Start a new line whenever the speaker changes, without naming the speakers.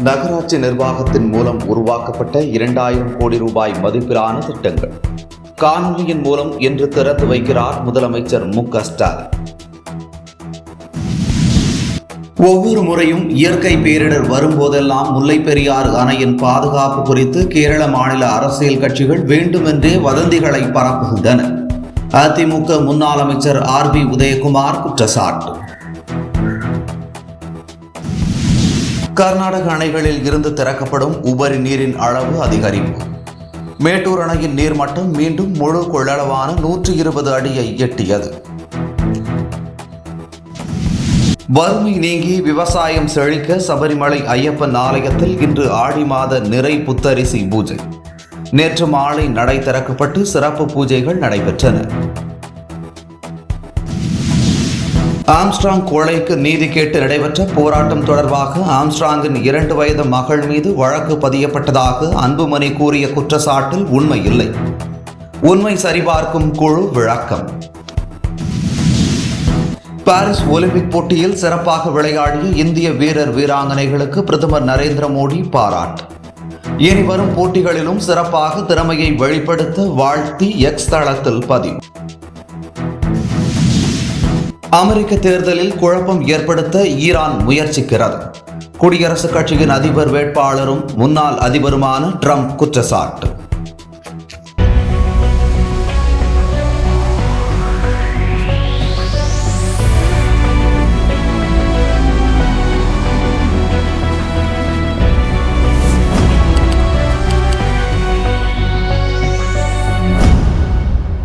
நகராட்சி நிர்வாகத்தின் மூலம் உருவாக்கப்பட்ட 2000 கோடி ரூபாய் மதிப்பிலான திட்டங்கள் காணொலியின் மூலம் இன்று திறந்து வைக்கிறார் முதலமைச்சர் மு.க.ஸ்டாலின். ஒவ்வொரு முறையும் இயற்கை பேரிடர் வரும்போதெல்லாம் முல்லைப் பெரியாறு அணையின் பாதுகாப்பு குறித்து கேரள மாநில அரசியல் கட்சிகள் வேண்டுமென்றே வதந்திகளை பரப்புகின்றன. அதிமுக முன்னாள் அமைச்சர் ஆர்.பி. உதயகுமார் குற்றச்சாட்டு. கர்நாடக அணைகளில் இருந்து திறக்கப்படும் உபரி நீரின் அளவு அதிகரிப்பு. மேட்டூர் அணையின் நீர்மட்டம் மீண்டும் முழு கொள்ளளவான 120 அடியை எட்டியது. வறுமை நீங்கி விவசாயம் செழிக்க சபரிமலை ஐயப்பன் ஆலயத்தில் இன்று ஆடி மாத நிறை புத்தரிசி பூஜை. நேற்று மாலை நடை திறக்கப்பட்டு சிறப்பு பூஜைகள் நடைபெற்றன. ஆம்ஸ்ட்ராங் கொலைக்கு நீதி கேட்டு நடைபெற்ற போராட்டம் தொடர்பாக ஆம்ஸ்ட்ராங்கின் 2 வயது மகள் மீது வழக்கு பதியப்பட்டதாக அன்புமணி கூறிய குற்றச்சாட்டில் உண்மை இல்லை. உண்மை சரிபார்க்கும் குழு விளக்கம். பாரிஸ் ஒலிம்பிக் போட்டியில் சிறப்பாக விளையாடிய இந்திய வீரர் வீராங்கனைகளுக்கு பிரதமர் நரேந்திர மோடி பாராட்டு. இனி வரும் போட்டிகளிலும் சிறப்பாக திறமையை வெளிப்படுத்த வாழ்த்தி எக்ஸ் தளத்தில் பதிவு. அமெரிக்க தேர்தலில் குழப்பம் ஏற்படுத்த ஈரான் முயற்சிக்கிறது. குடியரசுக் கட்சியின் அதிபர் வேட்பாளரும் முன்னாள் அதிபருமான ட்ரம்ப் குற்றச்சாட்டு.